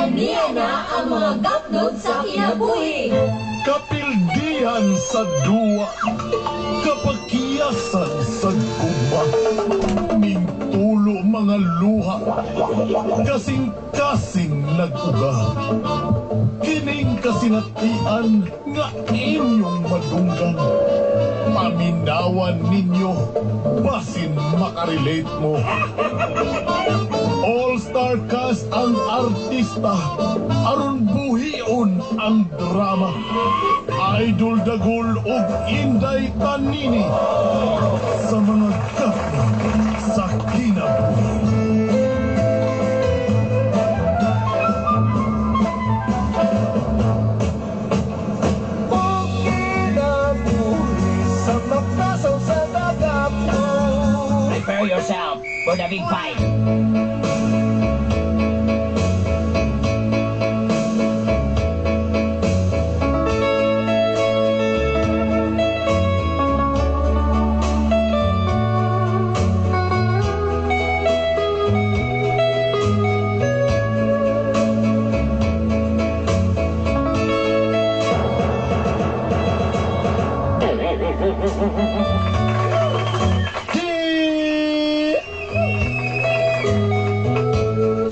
Aniya na ang mga gapnod sa kinabuhi. Kapildihan sa duwa, kapakiyasan sa guba, mintulo mga luha, kasing-kasing nag-uga. Kining kasinatian nga inyong madunggan. Paminawan ninyo, basin makarelate mo. All-star cast ang artista, aron buhion ang drama. Idol Dagol ug Inday Tanini sa mga kapwa sa kinabuhi. Prepare yourself for the big fight.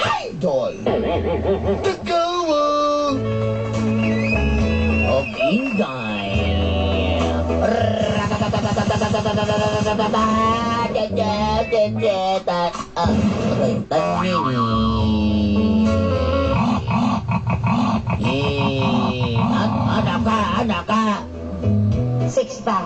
Idol Dagol Of Inday. Anak ka. Sixta.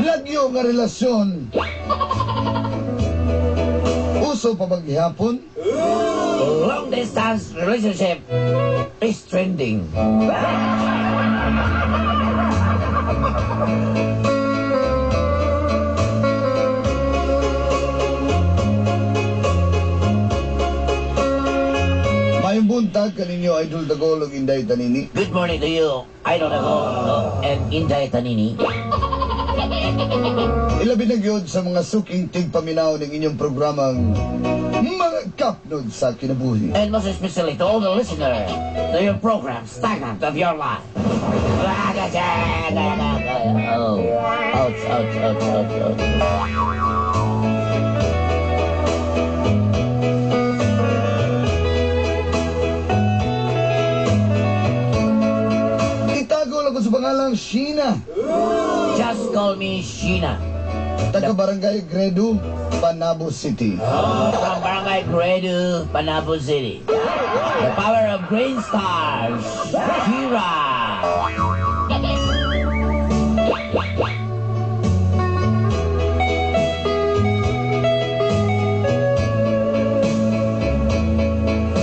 Lagyo nga relasyon. Uso pa bang gihapon? Long distance relationship is trending. Mayong buntag kaninyo Idol Dagol ug Inday Tanini. Good morning to you, Idol Dagol and Inday Tanini. Ilabi na gyud sa mga suking tigpaminaw ng inyong programang Mga Kapnod sa Kinabuhi. And most especially to all the listeners to your program, Stagnant of Your Life. Oh, ouch, ouch, ouch, ouch, ouch. Itago lang ko sa pangalang Sheena. Just call me Sheena. Taga Barangay Gredo, Panabo City. From Barangay Gredu, Panabo City. The power of Green Stars, Shira.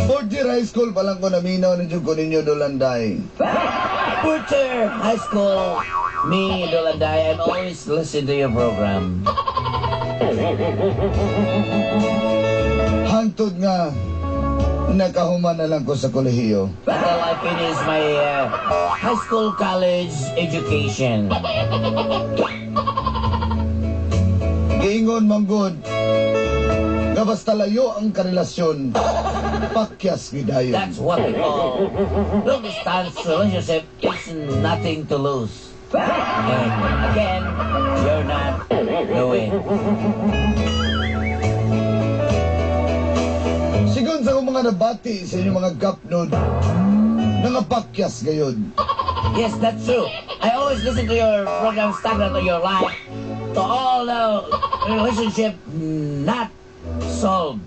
Fourth year high school pa lang ko naminaw ng ko ninyo Dolanday. Butcher High School, me, Dolanday, I'm always listen to your program. Hangtod nga, nakahuman na lang ko sa kolehiyo. Until I finish my high school college education. Giingon manggod, nga basta layo ang karelasyon, pakyas gidayon. That's what we call long distance relationship. It's nothing to lose. And again, you're not doing. Sigon sa akong mga nabati sa inyong mga kapnod, nangapakyas gayon. Yes, that's true. I always listen to your program, Stagnant of Your Life, to all the relationship not solved.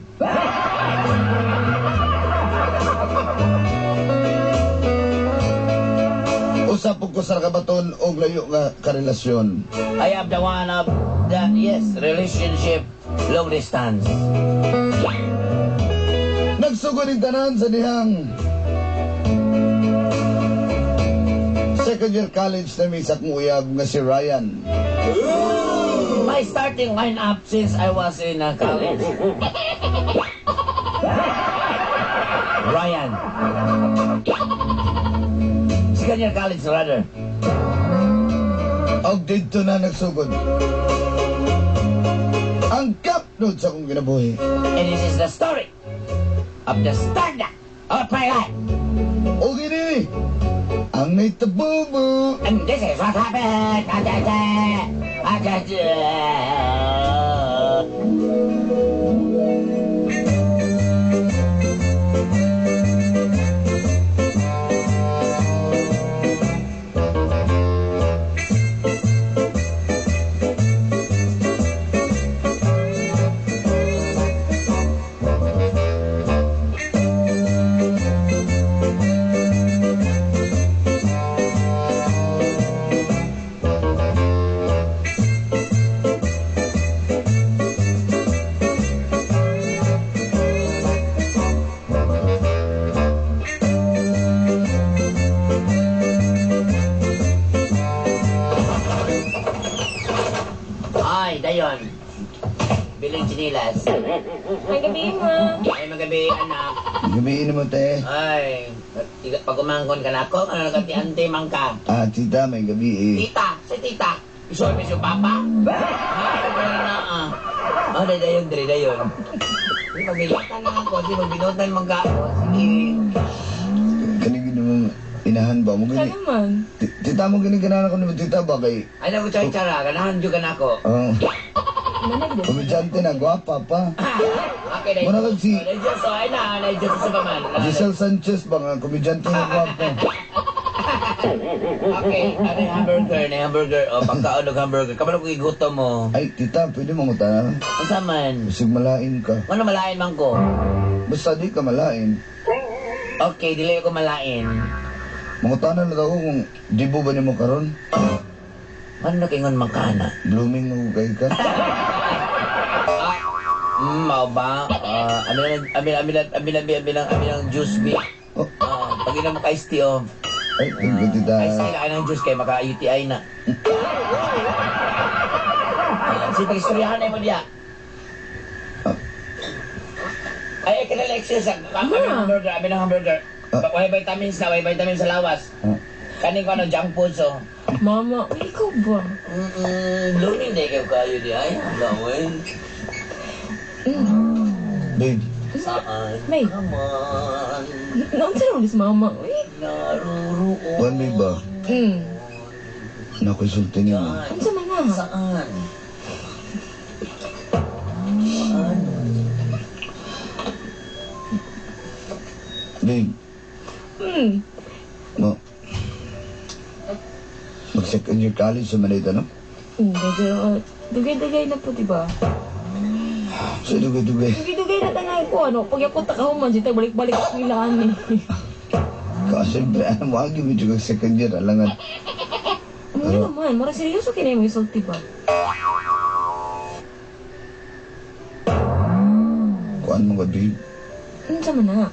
Usapog ko sa kabaton og layo nga karelasyon. I am the one of the, yes, relationship long distance. Nagsugod ng tanan sa dihang second year college na may sakong uyab nga si Ryan. my starting lineup since I was in college. Ryan. Second year college rather. Og dito na nagsugod. Ang kapnod sa akong kinabuhi. And this is the story of the stardust of my life. O gini, ang naitabubo. And this is what happened. Ay, dayon. Biling chinilas. May gabi, ma. Ay, magabi, anak. Gabiin mo, te. Ay, pag umangkon ka na ako, ano nagkati-ante man ka? Ah, tita, may gabi eh. Tita, si tita. Isormis yung papa? Ay, wala na ah. Oh, dayon, dayon. Di pagbilotan na ako, di pagbilotan man ka ako. Sige. Kanigin mo, inahan ba mo Ka gani? naman. Tita mo gani ganahan ako naman, tita ba kay... Ay, naku, tsara, ganahan dyan ka na ako. Manag din. Komedyante na, gwapa pa. Okay, dayon. Muna kag si Diyos, ay na, Diyos sa paman. Giselle Sanchez ba nga, komedyante na gwapa. Okay, ano yung hamburger? O, pagkaon ng hamburger. Kapag ako igutom mo. Ay, tita, pwede mo ngutanan. Ang saman. Basig malain ka. Ano malain man ko? Basta di ka malain. Okay, dili ko malain. Mangutanan na ako kung di bo ba ni mo karon? Ano na kingon makana? Blooming mo kay ka. Mau ba? Amin ang juice B. Oh, Pag inom mo ka iced tea, oh. ay, thank you, tita. Iced tea na ng juice kay maka-UTI na. Sige, pag-istoryahan na mo diya. Ay, kinalexis. Amin ang hamburger. May vitamins na, may vitamins sa lawas. Kaning ko ano, junk food, so. Mama, ikaw ba? Blooming na ikaw kayo di ay. Gawin. Babe, Saan? May. Come on. Naunsa naman is mama. Uy. Naruroon. one may ba? Nakusulti niyo mo. Unsa man na? Saan? Babe, mo. Mag-second year college sa Manila, no? Dugay-dugay na po, diba? So, dugay-dugay. Dugay-dugay na tanay ko, ano? Pag ako takahuman, dito balik-balik sa pilaan eh. Kasi, ano mo, agi mo yung second year, alangan. Ano naman, mara seryoso kinay mo isang tiba. Kuan mo ba, babe? Unsa man na?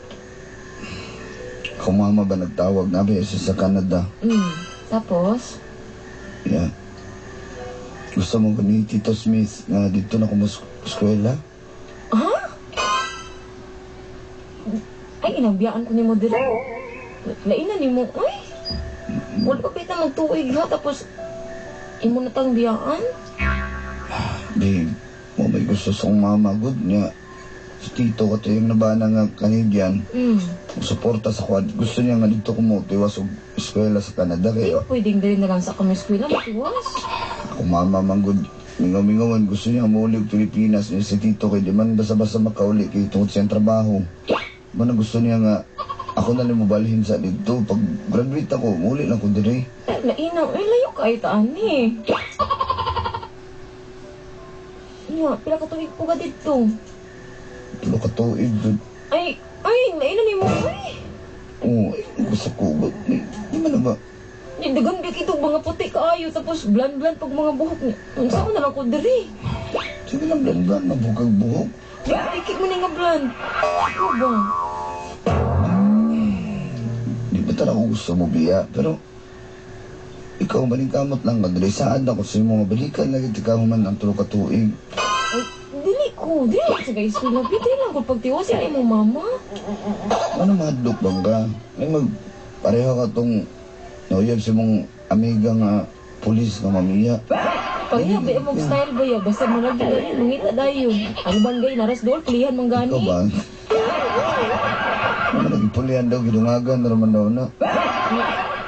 Kung mama ba nagtawag na ba sa Canada? Tapos? Yeah. Gusto mo ba ni Tito Smith na dito na eskwela? Ha? Ay, inabiyaan ko ni mo dito. Lainan ni mo, ay. Wala pa pita magtuig ha, tapos imo na tang biyaan? Babe, mo may gusto sa kong mama, good niya. Si Tito kato yung nabana nga Canadian. Suporta sa kwad. Gusto niya nga dito kumutiwas og eskwela sa Canada Ay, kaya pwedeng dali na lang sa kami eskwela, matiwas. kung mama man good. Mingaw-mingawan, gusto niya mauli og Pilipinas. Niya si Tito kay di man basta-basta makauli kay tungod siyang trabaho. Man gusto niya nga ako na lang mo balhin sa dito. Pag graduate ako, muli lang ko dire. Ay, lainaw, ay layo ka itaan eh. Nga, pila ka tuig po ka dito. Tulo ka tuig, good. Ay, lainan ni mo, ay. Oo, gusto ko. Di man na ba? Dagan big ito, mga puti kaayo, tapos bland-bland pag mga buhok niya. Ang saan na lang ko diri. Sige lang, blan-blan, mabukag buhok. Ikik mo na nga bland. Ano ba? Di ba talaga gusto mo, Bia? Pero, ikaw maningkamot lang ka dali saan ako sa mga balikan lagi ikaw man ang tulo ka tuig. Ay, dili ko sa ka-school na piti lang ko pagtiwasin ay mo mama. Ano mahadlok bang ka? Ay pareho ka tong nauyab si mong amiga nga pulis nga mamiya. Pagya ba mong style ba ya? Basta marag yun, mangita dayo. Ang bangay, naras doon, pulihan mang Ikaw gani. ba? Ano nagipulihan daw, gidungagan na naman daw na.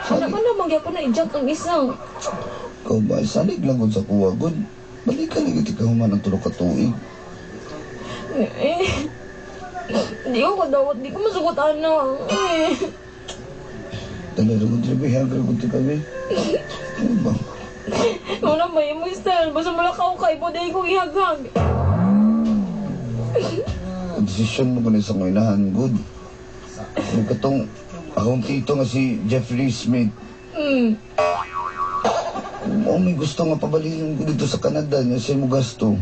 Sana ka na, magya ko na i-jump ang isang. Ikaw ba? Salig lang gud sa kuwa, gud. Balikan na giti ka human ang tulog ka tuig. Di ko kadawat, di ko masugot na. Dala rin gud ribi, hagal gud ti kami. Ano ba? Wala ba yung style? Basta malakaw ka, ipo dahil ko ihagag. Ang desisyon mo kung isang inahan, good. Nagkatong akong tito nga si Jeffrey Smith. May gusto nga pabalhin ko dito sa Canada niya siya mo gasto.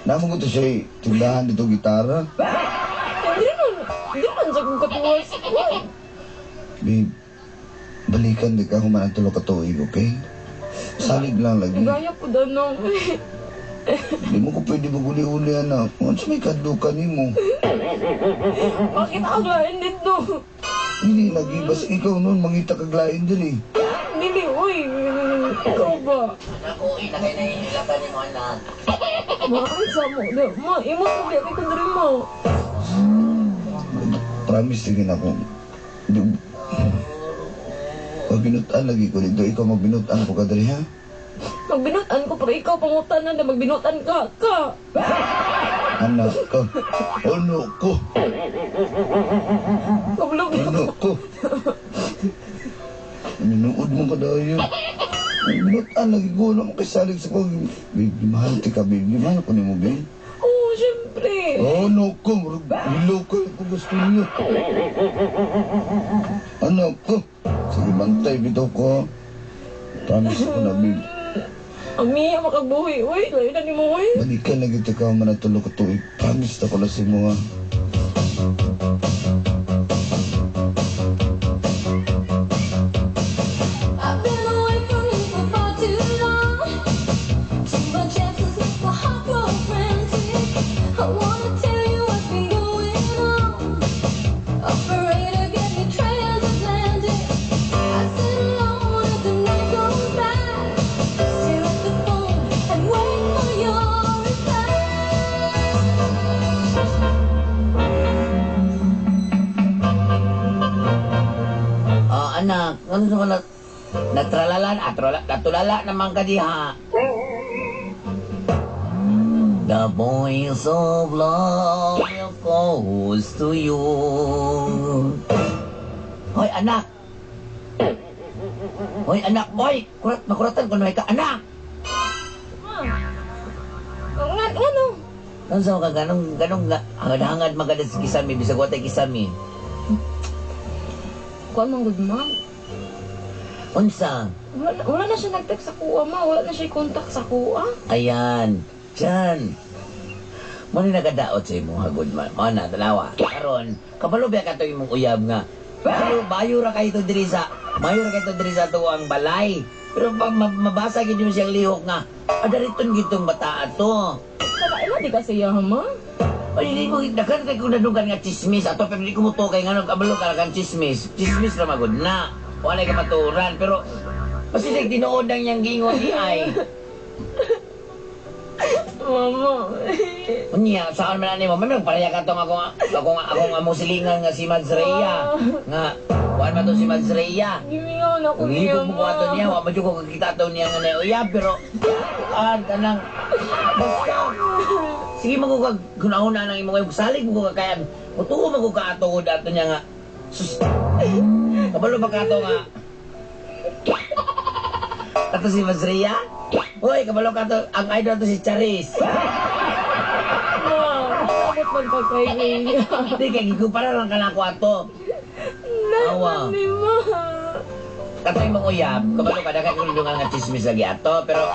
Naman ko to siya tindahan dito gitara. Hindi naman sa kong katuwas. Babe, balikan di ka human ang tulo ka tuig, okay? Salig lang lagi. Gaya po daw nung. Di mo ko pwede maguli-uli, anak. Ano sa may kaduka ni mo? Bakit ako lain dito? Hindi, lagi. Basta ikaw noon, mangita kaglain din eh. Dili, uy. Ikaw ba? Ako, inakay na inilakan ni mo anak. Makansa mo. Ma, imo ko biya kay kundari mo. Promise tingin ako. Magbinutan lagi ko dito. Ikaw magbinutan ko ka dali, ha? Magbinutan ko, pero ikaw pangutan na magbinutan ka. Anak ka. Ano ko? Kablog Ano ko? Minuod mo ka dayo. Magbinutan lagi ko. Ano mo kasalig sa pag... Baby, mahal ti ka, baby. Mahal ko ni mo, baby. Oo, syempre. Ano ko? Hilo ko yung gusto niyo. Ano ko? Sige, bantay bitaw ko. Promise ko na, baby. Ang miya makagbuhi, uy. Layo na ni mo, uy. Balikan lagi ito ka manatulog ko tuig. Promise na ko na si mo, ha? I've been away from you for far too long. Too much emphasis, my heart grows frantic. I wanna tell you what's been going on. Afraid to get me transatlantic. I sit alone as the night goes by. Stare at the phone and wait for your reply. Oh, anak, ano sa mga natralalan at natulala naman ka diha. The voice of love will calls to you. Hoy, anak! Hoy, anak! Hoy! Makuratan ko na ka, anak! Ano? Ano sa mga ganong hangad-hangad magalit sa kisami, bisag watay kisami. Kuan mang good ma'am. Unsa? Wala na siya nag-text sa kuha, ma. Wala na siya contact sa kuha. Ayan. Diyan. Muna nagadaot sa imo, hagod man. O na, dalawa. Karon, kabalo ba ka to imong uyab nga? Bayo ra kayo to diri sa, mayo ra kayo to diri sa tuwang balay. Pero pag mabasa gid mo siyang lihok nga, adariton gitong bata ato. Kalaila di kasi ya, ma. Ay, hindi mo, dakan kay kung nadugan nga chismis ato, pero hindi ko mo to kay nga kabalo ka lang chismis. Chismis ra magod na. Wala ka maturan, pero pasinig tinuod ang niyang gingon ni ay. Mama. Unya, saan man ani mo? May magpareha ka tong akong amusilingan nga si Mads Rhea. Nga, kuan man to si Mads Rhea. Gimingaw na ko Kung niya, ibig mo ato niya, wa ba ko kakita to niya nga na uyab, pero kanang basta. Sige mo ko kunahuna nang imo kay salig mo ko kaya mutuo mo ko ka ato niya nga. Sus. Kabalo ba ka ato nga? Ato si Mads Rhea? Hoy, kabalo ka to, ang idol to si Charis. Ma, sabot man pagkaigay. Hindi, kaya gigupara lang ka na ako ato. Awa. Ni ma. Katoy mong uyab, kabalo ka, dagat kung nga chismis lagi ato, pero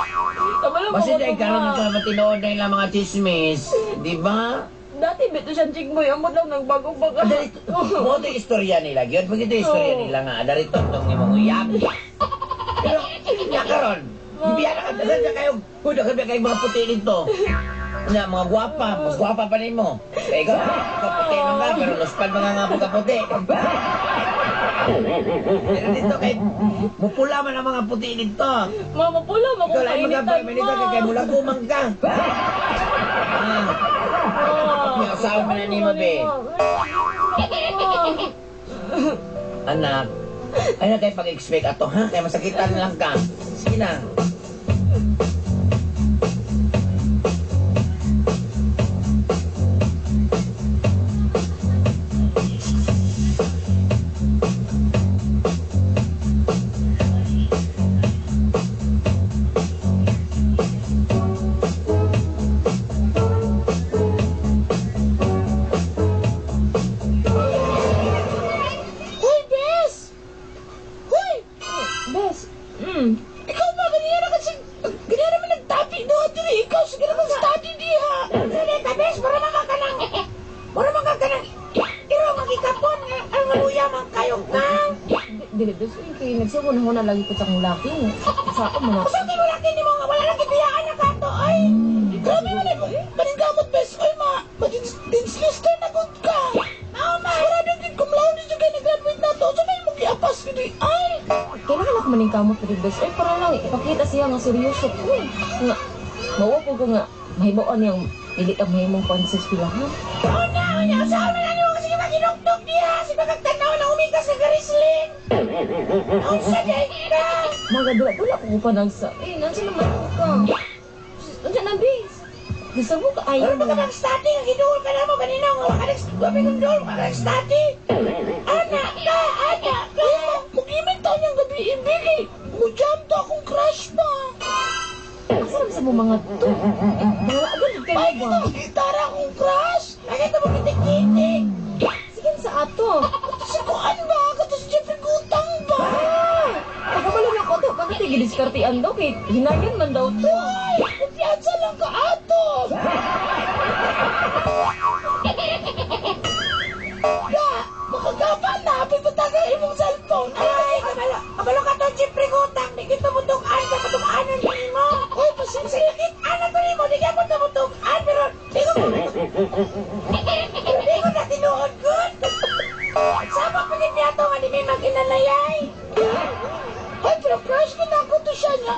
Kabalo kasi ko dahil karoon sa matinood na ilang mga chismis, di ba? Dati bito siyang chikboy, amot lang nagbagong baga. Adarit, mo ito istorya nila, yun, pag ito istorya nila nga, adarit tong imong uyab. Pero, karon. Ibiya na ka dasan ka kayo. Kuda ka kayo mga puti dito. Na mga gwapa, mas gwapa pa nimo. Kaya ikaw, puti man ka, pero luspan mga nga po ka puti. Pero dito kay mupula man ang mga puti dito. Mama, pula, Ikaw lang makukainitan magkapay, kay mula gumang ka. May asawa man na nimo, be. Anak, ay na kayo pag-expect ato, ha? Kaya masakitan lang ka. Sige na. Hoy, Bes! Hoy! Bes, Ikaw ba? Ganyan na kasi... Ganyan naman nagtapi doon diri. Ikaw, sige na kang study diha. Sige ka, Bes. Para makakanang... Para makakanang... Iro, magikapon. Ang maluya man kayo ka. dili, Bes, kay nagsugo na ho na lagi ko sa kong laki. Sa ako mo na. Sa mo laki ni mo nga. Wala lang gibiyaan na ka to. Ay, grabe mo na mo. Paningkamot, Bes. Ay, ma-dinslister na good ka. Ma. Sarado din kumlaw din yung kaya nag-graduate na to. So, may mo giapas ko di. Ay. Kailangan ako maningkamot pero Bes. Ay, para lang, ipakita siya nga seryoso ko. Nga, mawapo ko nga, mahibawaan niyang hindi ka mahimong pansis pilahan. Una. Saan na lang yung sige maginugtog diha. Sige magtanaw na umikas ka garisling. Ang saday ka. Mga dula ko pa nagsa. Nandiyan naman ako ka. Nandiyan na, Bes. Gusto mo ka ayaw Ano ba mo. ka mag-study? Ang giduol ka na mo. Kanina nga waka nag-gundol. Waka nag-study. Anak ka. Mugimit taon niyang gabi ibig. Mujam to akong crush pa. Asa naman sa mo mga to? Mga agad Ay, kayo kita ba? mag-gitara akong crush. Ay, kita mag-kitik-kitik. Sige sa ato. Ito si Kuan ba? Ito si Jeffrey Gutang ba? Pagkabalo na ko to, bakit i-diskartian daw? Kaya hinayan man daw to. Ay, kumpiyansa lang ka ato. Da, makagapan na. Pagpatagal imong cellphone. Ay, kabalo ka to, Jeffrey Gutang. Di kita mutukan ka patukanan din mo. Uy, pasinsilakit. Anak ko rin mo. Di ka mutukan. Pero, di ko na tinuod good. Sama pa din niya to nga di may mag-inalayay. Ay, pero crush ko na ako to siya niya.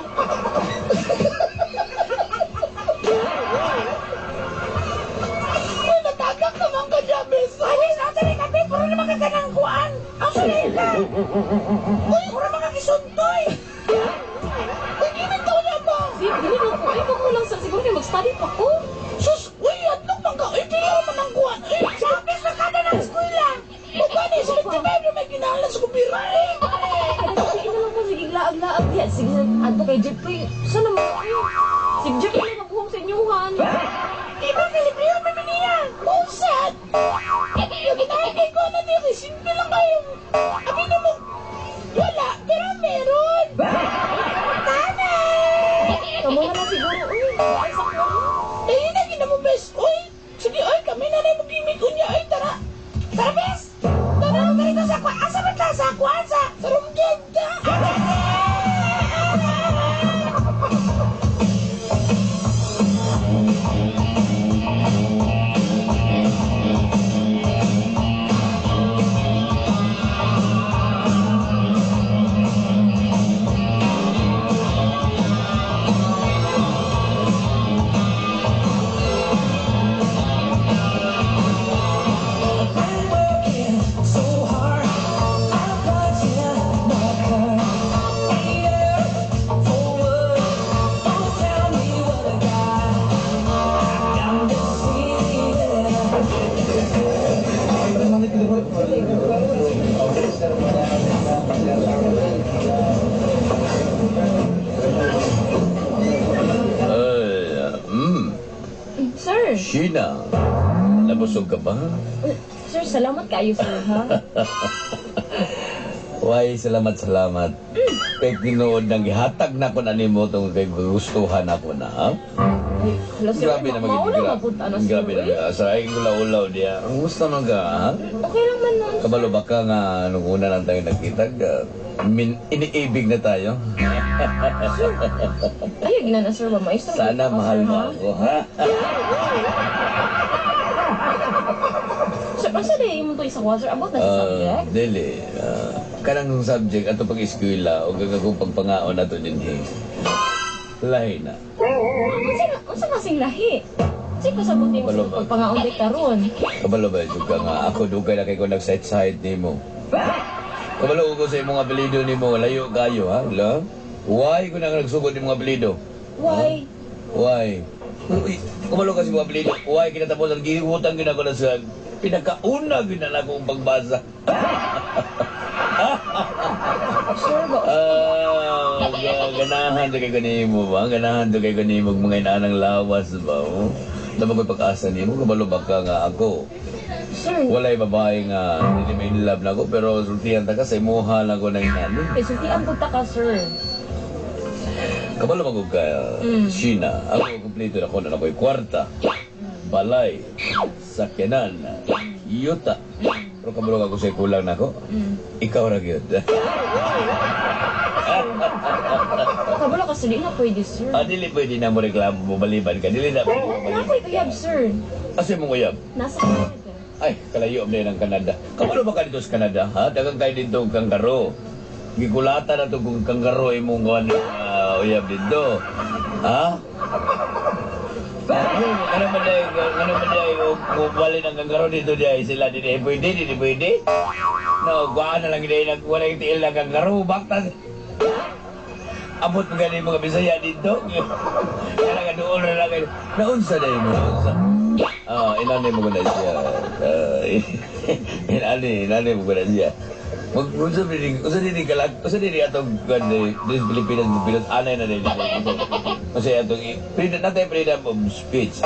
Uy, natagak naman ka niya, Bes. Ay, Bes, natari ka, Bes. Puro naman ka ganang kuan. Ang sulit ka. Uy, puro naman ka kisuntoy. Uy, gimit ko na ba? Sige, dili mo ko. Ikaw mo lang sa siguro kayo mag-study pa ko. Sus, uy, atlong bang ka? Uy, pila naman ang kuan. Uy, sabi sa kada ng eskwela. O gani, sa 55 na may ginahalan sa kumpira. Sige na lang ko, sige, laag-laag. Yan, sige, ato kay Jeffrey. Sana mo? Si Jeffrey na mag-home sa inyuhan. Iba Filipino pa niya. Bullshit! Yung ginagay ko na niya, simple lang kayo. Abi na mo, wala, pero meron. Tama! Kamu na lang siguro. Uy, ay sa ko. Eh, yun na gina mo, bes. Uy, sige, oy, kami na rin mag-gimik ko niya. Ay, tara. Tara, bes. Tara, ganito sa kwan. Asa ba ta? Sa kwan, sa rumdog ta. Sir, Sheena, nabusog ka ba? sir, salamat kayo, sir, ha? Why, salamat. Kay tinuod nang gihatag na ko na nimo tong kay gustuhan ako na, ha? Hala, sir, Grabe na maula mapunta na, sir. Grabe na. Sa aking ulaw-ulaw diya. Ang gusto man ka, ha? Okay lang man nun. Kabalo ba ka nga, nung una lang tayo nagkita, iniibig na tayo. Ayaw, gina na, sir, ba? Maestro. Sana mahal mo ako, ha? Sir, asa na yung to isa sir? About na sa subject? Dili. Kanang subject, ato pag-eskwela, o gagawang pagpangaon na to din, hey. Lahi na. Unsa kasing lahi? Sige pa sabutin mo sa pagpangaon di karon. Kabalo ba, juga nga, ako dugay na kayo nag-side-side ni mo. Kabalo ko sa imong apelido ni mo, layo kayo, ha? La? Why ko na nagsugod ni mga apelido? Why? Why? Kumalo kasi mga apelido. Why kinatapos ang gihutan ko na sa pinakauna ginala kong pagbasa. Sure ba? Ganahan to kay kanimo ba? Ganahan to kay kanimo mga inaanang lawas ba? Oh? Dama ko'y pag-asa nimo, kabalo ba ka nga ako? Sir, Walay babae nga, hindi may in love na ako, pero sultihan ta ka sa imuha lang ko na inani. sultian po ta ka, sir. Kabalo ba ko ka, Sheena? Ako kumpleto na ko na ako'y kwarta, balay, sakyanan, yuta. Pero kabalo ako sa'yo kulang na ako, ikaw na yun. Kabalo ka, sir, di na pwede, sir. Dili pwede na mo reklamo, bumaliban ka. Dili na pwede mo Wala bumaliban ko ikayab, sir. Asa mong uyab? Nasa Canada. Ay, kalayo na yun ang Canada. Kabalo ba ka dito sa Canada, ha? Dagang kayo dito ang kanggaro. Gikulata na ito kung kanggaro imong gawan uyab dito. Ha? Ano man dahil mubali ng kanggaro dito dahil sila dito. Pwede, pwede. No, guaan na lang dahil wala yung tiil ng kanggaro. Baktas. Abot mo ganun yung mga Bisaya dito. Kaya nga doon na lang. Naunsa na yun mo, naunsa. Inanay mo ko na siya. Inanay mo ko na siya. Unsa din kalag, unsa din atong this Pilipinas anay na din. Kasi atong natay freedom of speech.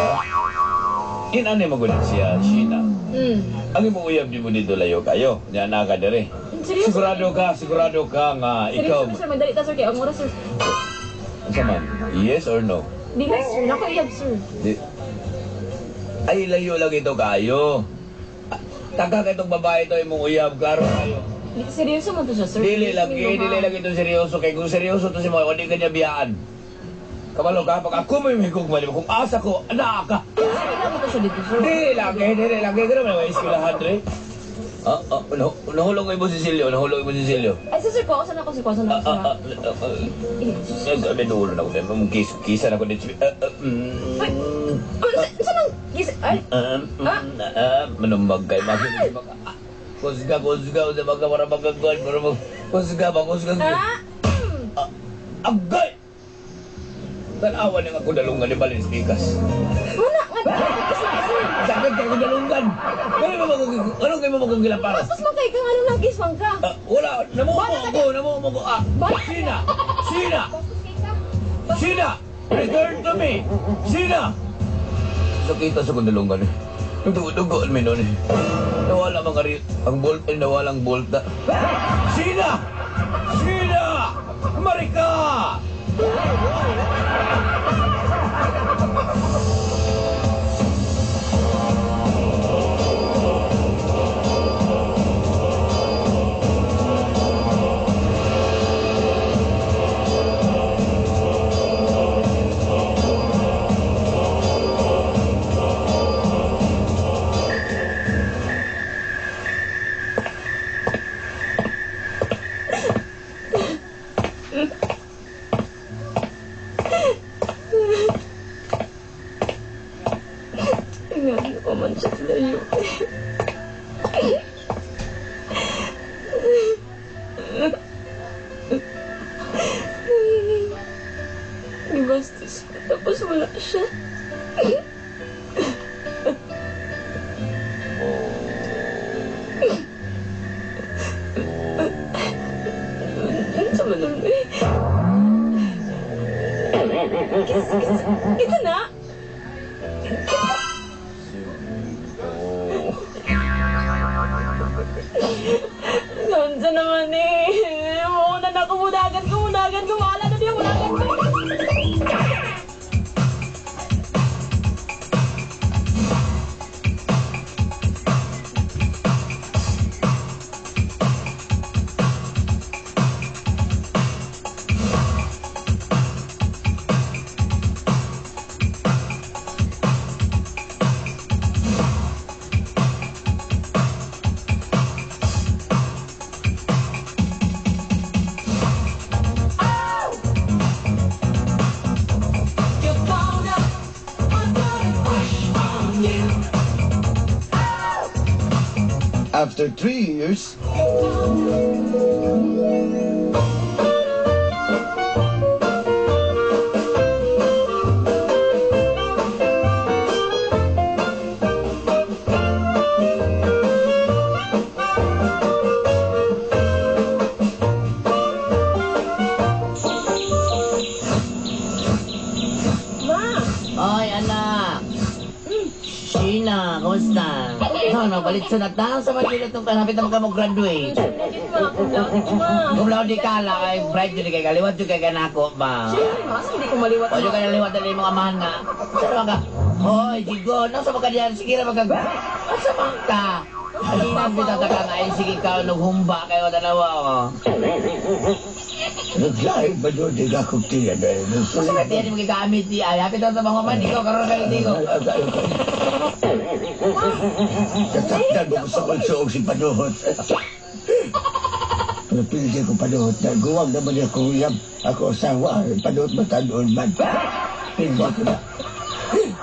Inanay mo ko na siya, Sheena. Ang imong uyab di mo dito layo kayo. Nya na ka dire. Sigurado ka nga ikaw. Seryoso, sir, madali ta, sir, kaya ang oras, sir. Unsa man? Yes or no? Di na, sir, nakaiyab, sir. Ay, layo lang ito kayo. Taka ka itong babae ito, imong uyab, klaro kayo. Seryoso mo to siya, sir. Dili lang ito seryoso. Kaya kung seryoso to si mo, hindi ka niya biyaan. Kabalo ka, pag ako may higog mali mo, kung asa ko, anak ka. Seryoso mo to siya dito, sir. Dili lang, kaya naman may iskilahan, Dre. Nahulog mo si Silio. Ay, sir, kuwasan ako, sir. Sabi dulo na ko, kisa na ko dito. Saan ang Ay, Manumbag kayo, bakit kusga sa mga maramagagwan, kusga. Agay! Tanawan yung ako dalungan ni Balin Spikas. Wala nga, sir. Sakit kayo dalungan. Ano kayo mo kong gilaparas? Tapos man kayo kang ano lang kiswang ka. Wala, namumo ko. Sina! Return to me! Sina! Sakita sa kong dalungan eh. Dugo-dugo mi nun eh. Nawala mga ang bolt ay nawalang bolta. Sina! Marika! Tingnan ko man siya layo. Ibastos ko, tapos wala siya. Sa manong Ito na? After 3 years, Oy, anak. Sheena, kumusta? No, balik sa nata sa Manila itong kanapit na magka-graduate. Kung lao di kala, ay bright yun kay kaliwat yun kay kanako ba? Siyempre, mas hindi ko maliwat O yun kaya liwat na yung mga mahal na. Saan ka? Hoy, Jigo, nasa mga diyan? Sige na magkag... Asa man ka? Kanina pinataka nga ay sige ka, naghumba kayo dalawa o. naglaing ba doon di ka kuktiyan na yun? Kasi natin yan yung magagamit di ay. Hapit ako sa mga man, ikaw, karoon ka dito. Kasaktan mo sa kulsoong si Panuhot. Napildi ko Panuhot na guwag naman niya kuyab. Ako asawa, Panuhot matanoon man. Hindi ko na.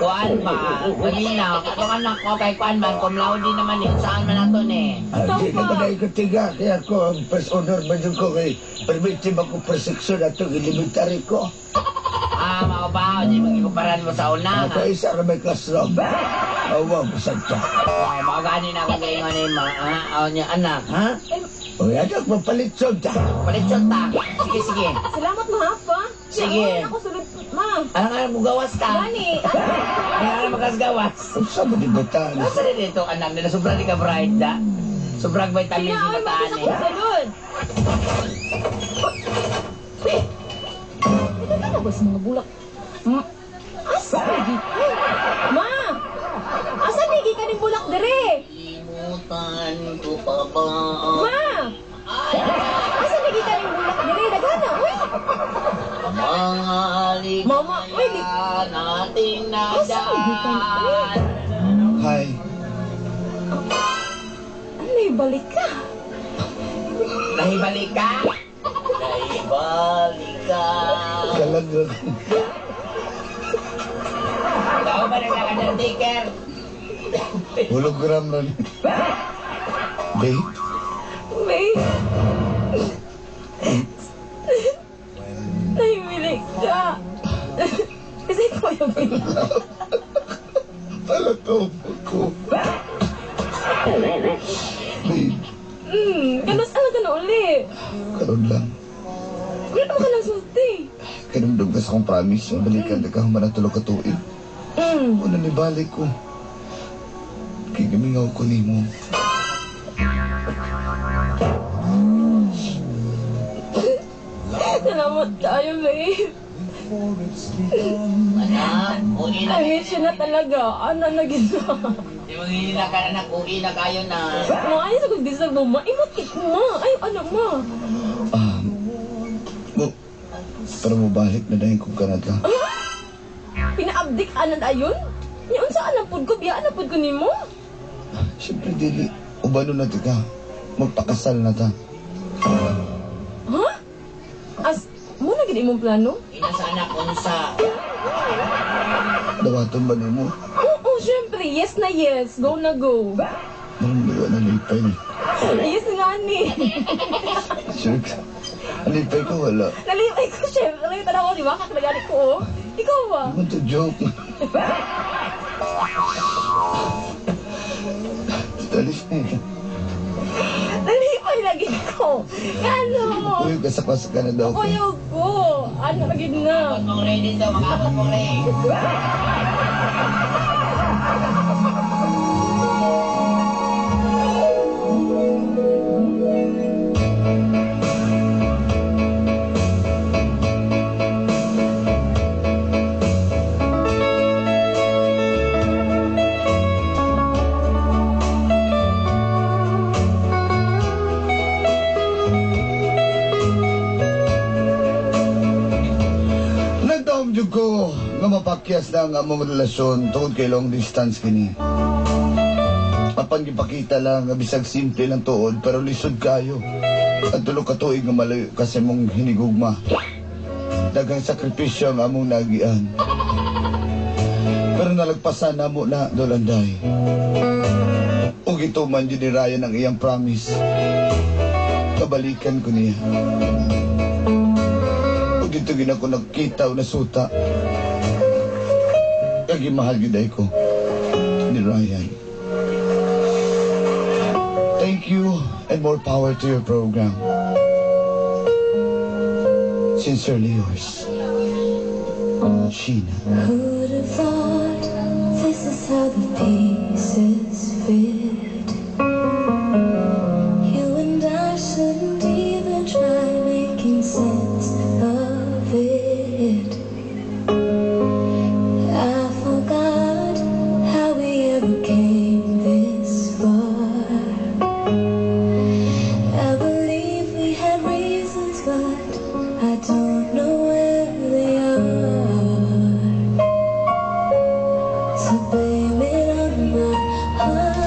Kuan ba? Maginaw, katong anak ko kay Kuan man, cum laude naman yun. Saan man nato ni? Hindi naman na ikatiga. Kaya ko ang first honor man yun ko kay permitim ako perseksyon at itong elementary ko. Ah, mga ba? Hindi mag-ikumparan mo sa una. Ako isa na may classroom. Awa mo sa tiyan. Mga ganin ako kayo nga ni ma. Ha? O niya anak, ha? O anak, mapalit sa tiyan. Palitsyon ta. Sige, sige. Salamat, ma, pa. Sige. Ako sulod, ma. Ano nga mo gawas ta? Gani. Ano nga magasgawas? Ang sama ni Batan. Nasa rin ito, anak nila. Sobrang di ka bright, da. Sobrang vitamin Kaya, si ay, bataan mabisa eh. ko sulod. Ano ba sa mga bulak? Asa lagi? Ma! Asa lagi ka ng bulak dire? Limutan ko pa ba? Ma! Asa lagi ka ng bulak dire? Dagana, uy! Mga Mama, uy, di... aligaya nating Asa lagi ka? Uy! nadaan. Hi. Ano, balik ka? Nahibalik ka? Nahibalik ka. Kalagang. Ikaw ba nagkaka-undertaker? Hologram na ni. Babe, May... Nahimilig ka. Kasi ikaw yung bilang. palataw ko. Babe, Ganun talaga na uli. karoon lang. Wala naman ka ng sulti. Kanumdog ka sa akong promise. Balikan na ka human ang tulog ka tuig. Una ni balik ko. Kaya gamingaw ko ni mo. Salamat tayo, babe. Anak, uwi na. I miss you na talaga. Ano na gina? Di mo na ka anak, uwi na kayo na. Maayos ako deserve mo. Maimutik ma. Ay, ano ma? Mo, para mo balik na dahil kong Canada. Pina-abdik anan ayon? Niyon saan ang pud ko? Biyaan ang pud ko ni mo? Siyempre, dili. Ubano na ka. Magpakasal na ta. Ha? As, mo na gini mong plano? Inasa anak unsa. Dawaton ba ni mo? Oo, syempre. Yes na yes. Go na go. Marumbayo na lipay ni. Yes nga ni. Sure ka. Alipay ko wala. Nalipay ko, syempre. Nakita na ko, di ba? Kakalagali ko, oh. Ikaw ba? Ano to joke? Dali. Nalipay lagi ko. Ano? Uy, kasakas ka na daw. Kuyog ko. Ano lagi na? Abot mong rin dito, makabot mong rin. Nagtaom jud ko nga mapakyas na ang among relasyon tungod kay long distance kini. Apan gipakita lang nga bisag simple lang tuod pero lisod kayo. At tulo ka tuig nga malayo kasi mong hinigugma. Daghang sakripisyo ang among nagian. Pero nalagpasan na mo na, Dolanday. O ito man yun ni Ryan ang iyang promise. Kabalikan ko niya. O dito gina ko nagkita o nasuta. Kagi mahal giday ko ni Ryan. Thank you and more power to your program. Sincerely yours, Sheena. Who'd have thought this is how the pieces fit? You and I shouldn't even try making sense of it. I forgot how we ever came this far. I believe we had reasons, but I don't know where they are. So blame it on my heart.